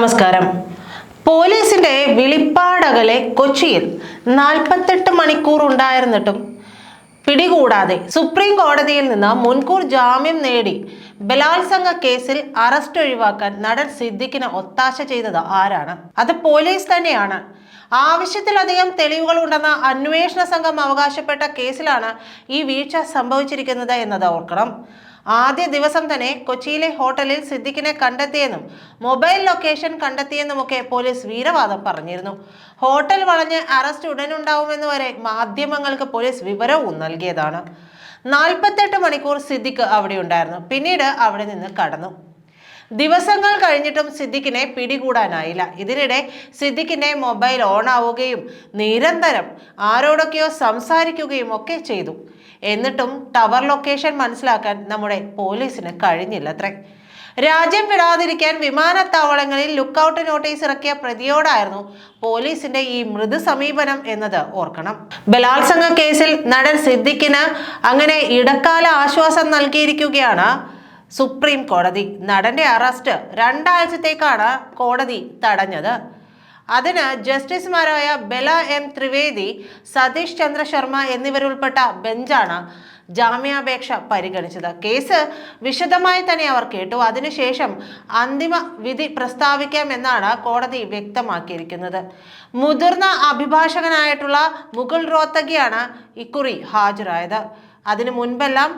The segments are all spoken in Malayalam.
നമസ്കാരം. പോലീസിന്റെ വിളിപ്പാടകലെ കൊച്ചിയിൽ 48 മണിക്കൂർ ഉണ്ടായിരുന്നിട്ടും പിടികൂടാതെ സുപ്രീം കോടതിയിൽ നിന്ന് മുൻകൂർ ജാമ്യം നേടി ബലാത്സംഗ കേസിൽ അറസ്റ്റ് ഒഴിവാക്കാൻ നടൻ സിദ്ദിഖിന് ഒത്താശ ചെയ്തത് ആരാണ്? അത് പോലീസ് തന്നെയാണ്. ആവശ്യത്തിലധികം തെളിവുകളുണ്ടെന്ന അന്വേഷണ സംഘം അവകാശപ്പെട്ട കേസിലാണ് ഈ വീഴ്ച സംഭവിച്ചിരിക്കുന്നത് എന്നത് ഓർക്കണം. ആദ്യ ദിവസം തന്നെ കൊച്ചിയിലെ ഹോട്ടലിൽ സിദ്ദിഖിനെ കണ്ടെത്തിയെന്നും മൊബൈൽ ലൊക്കേഷൻ കണ്ടെത്തിയെന്നുമൊക്കെ പോലീസ് വീരവാദം പറഞ്ഞിരുന്നു. ഹോട്ടൽ വളഞ്ഞ് അറസ്റ്റ് ഉടനുണ്ടാവുമെന്ന് വരെ മാധ്യമങ്ങൾക്ക് പോലീസ് വിവരവും നൽകിയതാണ്. 48 മണിക്കൂർ സിദ്ദിഖ് അവിടെ ഉണ്ടായിരുന്നു. പിന്നീട് അവിടെ നിന്ന് കടന്നു. ദിവസങ്ങൾ കഴിഞ്ഞിട്ടും സിദ്ദിഖിനെ പിടികൂടാനായില്ല. ഇതിനിടെ സിദ്ദിഖിന്റെ മൊബൈൽ ഓൺ ആവുകയും നിരന്തരം ആരോടൊക്കെയോ സംസാരിക്കുകയും ഒക്കെ ചെയ്തു. എന്നിട്ടും ടവർ ലൊക്കേഷൻ മനസ്സിലാക്കാൻ നമ്മുടെ പോലീസിന് കഴിഞ്ഞില്ലത്രേ. രാജ്യം വിടാതിരിക്കാൻ വിമാനത്താവളങ്ങളിൽ ലുക്കൌട്ട് നോട്ടീസ് ഇറക്കിയ പ്രതിയോടായിരുന്നു പോലീസിന്റെ ഈ മൃദു സമീപനം എന്നത് ഓർക്കണം. ബലാത്സംഗ കേസിൽ നടൻ സിദ്ദിഖിന് അങ്ങനെ ഇടക്കാല ആശ്വാസം നൽകിയിരിക്കുകയാണ് സുപ്രീം കോടതി. നടന്റെ അറസ്റ്റ് 2 ആഴ്ചത്തേക്കാണ് കോടതി തടഞ്ഞത്. അതിന് ജസ്റ്റിസുമാരായ ബെല എം ത്രിവേദി, സതീഷ് ചന്ദ്ര ശർമ്മ എന്നിവരുൾപ്പെട്ട ബെഞ്ചാണ് ജാമ്യാപേക്ഷ പരിഗണിച്ചത്. കേസ് വിശദമായി തന്നെ അവർ കേട്ടു. അതിനുശേഷം അന്തിമ വിധി പ്രസ്താവിക്കാമെന്നാണ് കോടതി വ്യക്തമാക്കിയിരിക്കുന്നത്. മുതിർന്ന അഭിഭാഷകനായിട്ടുള്ള മുകുൾ റോത്തഗിയാണ് ഇക്കുറി ഹാജരായത്. അതിനു മുൻപെല്ലാം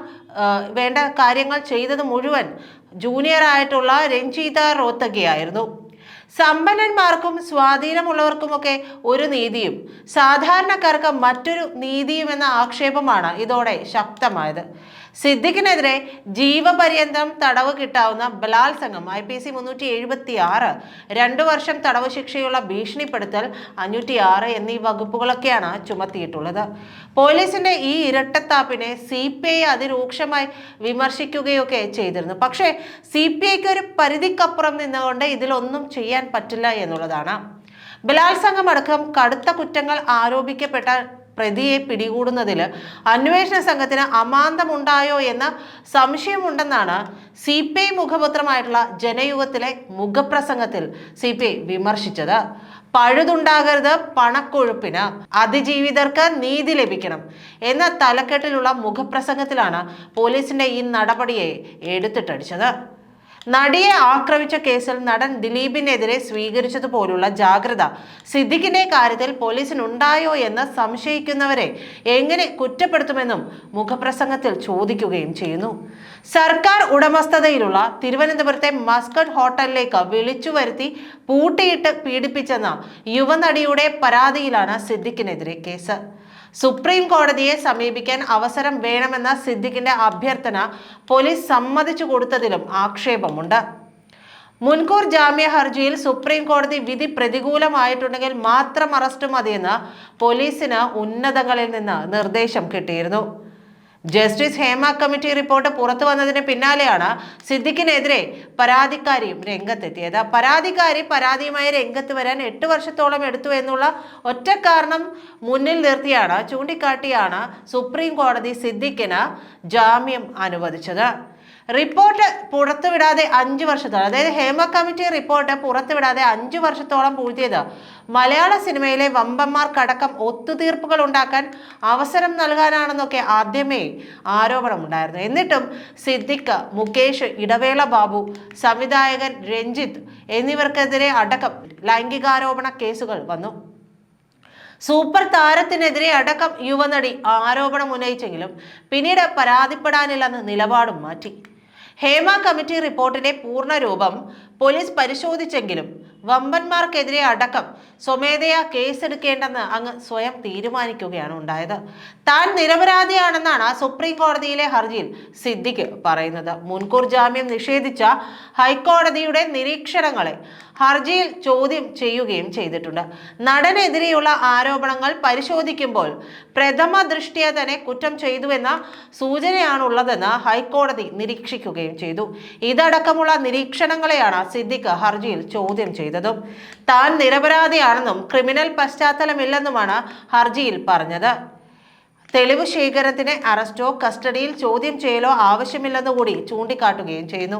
വേണ്ട കാര്യങ്ങൾ ചെയ്തത് മുഴുവൻ ജൂനിയർ ആയിട്ടുള്ള രഞ്ജിത റോത്തഗിയായിരുന്നു. സമ്പന്നന്മാർക്കും സ്വാധീനമുള്ളവർക്കുമൊക്കെ ഒരു നീതിയും സാധാരണക്കാർക്ക് മറ്റൊരു നീതിയും എന്ന ആക്ഷേപമാണ് ഇതോടെ ശക്തമായത്. സിദ്ദിഖിനെതിരെ ജീവപര്യന്തം തടവ് കിട്ടാവുന്ന ബലാത്സംഗം IPC 376, 2 വർഷം തടവ് ശിക്ഷയുള്ള ഭീഷണിപ്പെടുത്തൽ 506 എന്നീ വകുപ്പുകളൊക്കെയാണ് ചുമത്തിയിട്ടുള്ളത്. പോലീസിന്റെ ഈ ഇരട്ടത്താപ്പിനെ CPI അതിരൂക്ഷമായി വിമർശിക്കുകയൊക്കെ ചെയ്തിരുന്നു. പക്ഷേ CPIക്ക് ഒരു പരിധിക്കപ്പുറം നിന്നുകൊണ്ട് ഇതിലൊന്നും ചെയ്യാൻ പറ്റില്ല എന്നുള്ളതാണ്. ബലാത്സംഗം അടക്കം കടുത്ത കുറ്റങ്ങൾ ആരോപിക്കപ്പെട്ട പ്രതിയെ പിടികൂടുന്നതിൽ അന്വേഷണ സംഘത്തിന് അമാന്തമുണ്ടായോ എന്ന സംശയമുണ്ടെന്നാണ് CPI മുഖപത്രമായിട്ടുള്ള ജനയുഗത്തിലെ മുഖപ്രസംഗത്തിൽ CPI വിമർശിച്ചത്. പഴുതുണ്ടാകരുത് പണക്കൊഴുപ്പിന്, അതിജീവിതർക്ക് നീതി ലഭിക്കണം എന്ന തലക്കെട്ടിലുള്ള മുഖപ്രസംഗത്തിലാണ് പോലീസിന്റെ ഈ നടപടിയെ എടുത്തിട്ടടിച്ചത്. നടിയെ ആക്രമിച്ച കേസിൽ നടൻ ദിലീപിനെതിരെ സ്വീകരിച്ചതുപോലുള്ള ജാഗ്രത സിദ്ദിഖിന്റെ കാര്യത്തിൽ പോലീസിനുണ്ടായോ എന്ന് സംശയിക്കുന്നവരെ എങ്ങനെ കുറ്റപ്പെടുത്തുമെന്നും മുഖപ്രസംഗത്തിൽ ചോദിക്കുകയും ചെയ്യുന്നു. സർക്കാർ ഉടമസ്ഥതയിലുള്ള തിരുവനന്തപുരത്തെ മസ്കറ്റ് ഹോട്ടലിലേക്ക് വിളിച്ചു വരുത്തി പൂട്ടിയിട്ട് പീഡിപ്പിച്ചെന്ന യുവനടിയുടെ പരാതിയിലാണ് സിദ്ദിഖിനെതിരെ കേസ്. സുപ്രീം കോടതിയെ സമീപിക്കാൻ അവസരം വേണമെന്ന സിദ്ദിഖിന്റെ അഭ്യർത്ഥന പോലീസ് സമ്മതിച്ചു കൊടുത്തതിലും ആക്ഷേപമുണ്ട്. മുൻകൂർ ജാമ്യ ഹർജിയിൽ സുപ്രീം കോടതി വിധി പ്രതികൂലമായിട്ടുണ്ടെങ്കിൽ മാത്രം അറസ്റ്റ് മതിയെന്ന് പോലീസിന് ഉന്നതങ്ങളിൽ നിന്ന് നിർദ്ദേശം കിട്ടിയിരുന്നു. ജസ്റ്റിസ് ഹേമ കമ്മിറ്റി റിപ്പോർട്ട് പുറത്തു വന്നതിന് പിന്നാലെയാണ് സിദ്ദിഖിനെതിരെ പരാതിക്കാരിയും രംഗത്തെത്തിയത്. പരാതിക്കാരി പരാതിയുമായി രംഗത്ത് വരാൻ 8 വർഷത്തോളം എടുത്തു എന്നുള്ള ഒറ്റ കാരണം മുന്നിൽ നിർത്തിയാണ് ചൂണ്ടിക്കാട്ടിയാണ് സുപ്രീം കോടതി സിദ്ദിഖിന് ജാമ്യം അനുവദിച്ചത്. റിപ്പോർട്ട് പുറത്തുവിടാതെ 5 വർഷത്തോളം, അതായത് ഹേമ കമ്മിറ്റി റിപ്പോർട്ട് പുറത്തുവിടാതെ 5 വർഷത്തോളം പൂഴ്ത്തിയത് മലയാള സിനിമയിലെ വമ്പന്മാർക്കടക്കം ഒത്തുതീർപ്പുകൾ ഉണ്ടാക്കാൻ അവസരം നൽകാനാണെന്നൊക്കെ ആദ്യമേ ആരോപണമുണ്ടായിരുന്നു. എന്നിട്ടും സിദ്ദിഖ്, മുകേഷ്, ഇടവേള ബാബു, സംവിധായകൻ രഞ്ജിത്ത് എന്നിവർക്കെതിരെ അടക്കം ലൈംഗികാരോപണ കേസുകൾ വന്നു. സൂപ്പർ താരത്തിനെതിരെ അടക്കം യുവനടി ആരോപണം ഉന്നയിച്ചെങ്കിലും പിന്നീട് പരാതിപ്പെടാനില്ലെന്ന് നിലപാടും മാറ്റി. ഹേമ കമ്മിറ്റി റിപ്പോർട്ടിന്റെ പൂർണ്ണരൂപം പോലീസ് പരിശോധിച്ചെങ്കിലും വമ്പന്മാർക്കെതിരെ അടക്കം സ്വമേധയാ കേസെടുക്കേണ്ടെന്ന് അങ്ങ് സ്വയം തീരുമാനിക്കുകയാണ് ഉണ്ടായത്. താൻ നിരപരാധിയാണെന്നാണ് സുപ്രീം കോടതിയിലെ ഹർജിയിൽ സിദ്ദിഖ് പറയുന്നത്. മുൻകൂർ ജാമ്യം നിഷേധിച്ച ഹൈക്കോടതിയുടെ നിരീക്ഷണങ്ങളെ ഹർജിയിൽ ചോദ്യം ചെയ്യുകയും ചെയ്തിട്ടുണ്ട്. നടനെതിരെയുള്ള ആരോപണങ്ങൾ പരിശോധിക്കുമ്പോൾ പ്രഥമ ദൃഷ്ട്യാ തന്നെ കുറ്റം ചെയ്തുവെന്ന സൂചനയാണുള്ളതെന്ന് ഹൈക്കോടതി നിരീക്ഷിക്കുകയും ചെയ്തു. ഇതടക്കമുള്ള നിരീക്ഷണങ്ങളെയാണ് സിദ്ദിഖ് ഹർജിയിൽ ചോദ്യം ചെയ്തതും. താൻ നിരപരാധിയാണെന്നും ക്രിമിനൽ പശ്ചാത്തലമില്ലെന്നുമാണ് ഹർജിയിൽ പറഞ്ഞത്. തെളിവ് ശേഖരത്തിന് അറസ്റ്റോ കസ്റ്റഡിയിൽ ചോദ്യം ചെയ്യലോ ആവശ്യമില്ലെന്ന് കൂടി ചൂണ്ടിക്കാട്ടുകയും ചെയ്യുന്നു.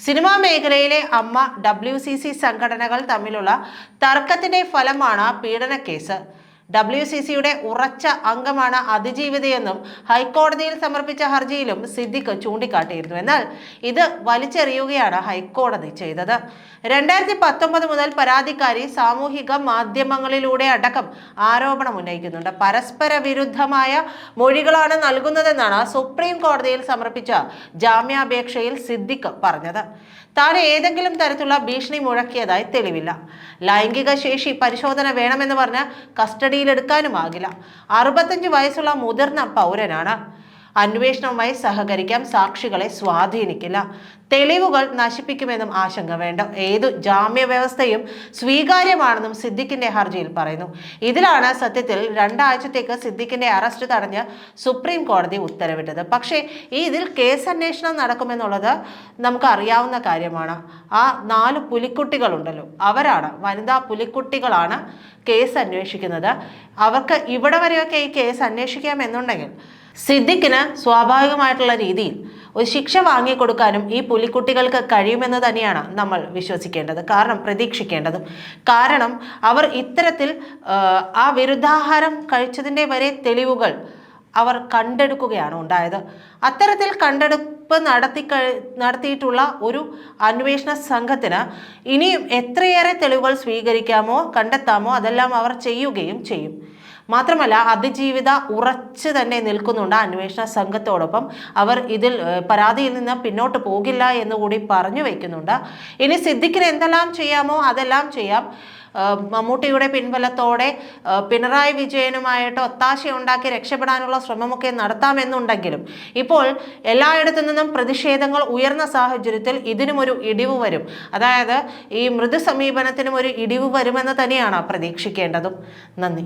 സിനിമാ മേഖലയിലെ അമ്മ WCC സംഘടനകൾ തമ്മിലുള്ള തർക്കത്തിന്റെ ഫലമാണ് പീഡനക്കേസ്. WCCയുടെ ഉറച്ച അംഗമാണ് അതിജീവിതയെന്നും ഹൈക്കോടതിയിൽ സമർപ്പിച്ച ഹർജിയിലും സിദ്ദിഖ് ചൂണ്ടിക്കാട്ടിയിരുന്നു. എന്നാൽ ഇത് വലിച്ചെറിയുകയാണ് ഹൈക്കോടതി ചെയ്തത്. 2019 മുതൽ പരാതിക്കാരി സാമൂഹിക മാധ്യമങ്ങളിലൂടെ അടക്കം ആരോപണം ഉന്നയിക്കുന്നുണ്ട്. പരസ്പര വിരുദ്ധമായ മൊഴികളാണ് നൽകുന്നതെന്നാണ് സുപ്രീം കോടതിയിൽ സമർപ്പിച്ച ജാമ്യാപേക്ഷയിൽ സിദ്ദിഖ് പറഞ്ഞത്. താൻ ഏതെങ്കിലും തരത്തിലുള്ള ഭീഷണി മുഴക്കിയതായി തെളിവില്ല. ലൈംഗിക ശേഷി പരിശോധന വേണമെന്ന് പറഞ്ഞ് കസ്റ്റഡിയിലെടുക്കാനുമാകില്ല. 65 വയസ്സുള്ള മുതിർന്ന പൗരനാണ്. അന്വേഷണവുമായി സഹകരിക്കാം, സാക്ഷികളെ സ്വാധീനിക്കില്ല, തെളിവുകൾ നശിപ്പിക്കുമെന്നും ആശങ്ക വേണ്ട. ഏതു ജാമ്യ വ്യവസ്ഥയും സ്വീകാര്യമാണെന്നും സിദ്ദിഖിന്റെ ഹർജിയിൽ പറയുന്നു. ഇതിലാണ് സത്യത്തിൽ 2 ആഴ്ചത്തേക്ക് സിദ്ദിഖിന്റെ അറസ്റ്റ് തടഞ്ഞ് സുപ്രീം കോടതി ഉത്തരവിട്ടത്. പക്ഷേ ഇതിൽ കേസന്വേഷണം നടക്കുമെന്നുള്ളത് നമുക്ക് അറിയാവുന്ന കാര്യമാണ്. ആ 4 പുലിക്കുട്ടികളുണ്ടല്ലോ, അവരാണ്, വനിതാ പുലിക്കുട്ടികളാണ് കേസ് അന്വേഷിക്കുന്നത്. അവർക്ക് ഇവിടെ വരെയൊക്കെ ഈ കേസ് അന്വേഷിക്കാമെന്നുണ്ടെങ്കിൽ സിദ്ദിഖിന് സ്വാഭാവികമായിട്ടുള്ള രീതിയിൽ ഒരു ശിക്ഷ വാങ്ങിക്കൊടുക്കാനും ഈ പുലിക്കുട്ടികൾക്ക് കഴിയുമെന്ന് തന്നെയാണ് നമ്മൾ വിശ്വസിക്കേണ്ടത്, പ്രതീക്ഷിക്കേണ്ടതും. കാരണം അവർ ഇത്തരത്തിൽ ആ വിരുദ്ധാഹാരം കഴിച്ചതിൻ്റെ വരെ തെളിവുകൾ അവർ കണ്ടെടുക്കുകയാണ് ഉണ്ടായത്. അത്തരത്തിൽ കണ്ടെടുപ്പ് നടത്തിയിട്ടുള്ള ഒരു അന്വേഷണ സംഘത്തിന് ഇനിയും എത്രയേറെ തെളിവുകൾ സ്വീകരിക്കാമോ കണ്ടെത്താമോ അതെല്ലാം അവർ ചെയ്യുകയും ചെയ്യും. മാത്രമല്ല അതിജീവിത ഉറച്ചു തന്നെ നിൽക്കുന്നുണ്ട് അന്വേഷണ സംഘത്തോടൊപ്പം. അവർ ഇതിൽ പരാതിയിൽ നിന്ന് പിന്നോട്ട് പോകില്ല എന്നുകൂടി പറഞ്ഞു വയ്ക്കുന്നുണ്ട്. ഇനി സിദ്ദിഖിന് എന്തെല്ലാം ചെയ്യാമോ അതെല്ലാം ചെയ്യാം. മമ്മൂട്ടിയുടെ പിൻബലത്തോടെ പിണറായി വിജയനുമായിട്ട് ഒത്താശയുണ്ടാക്കി രക്ഷപ്പെടാനുള്ള ശ്രമമൊക്കെ നടത്താമെന്നുണ്ടെങ്കിലും ഇപ്പോൾ എല്ലായിടത്തു നിന്നും പ്രതിഷേധങ്ങൾ ഉയർന്ന സാഹചര്യത്തിൽ ഇതിനും ഒരു ഇടിവ് വരും. അതായത് ഈ മൃദു സമീപനത്തിനും ഒരു ഇടിവ് വരുമെന്ന് തന്നെയാണ് പ്രതീക്ഷിക്കേണ്ടതും. നന്ദി.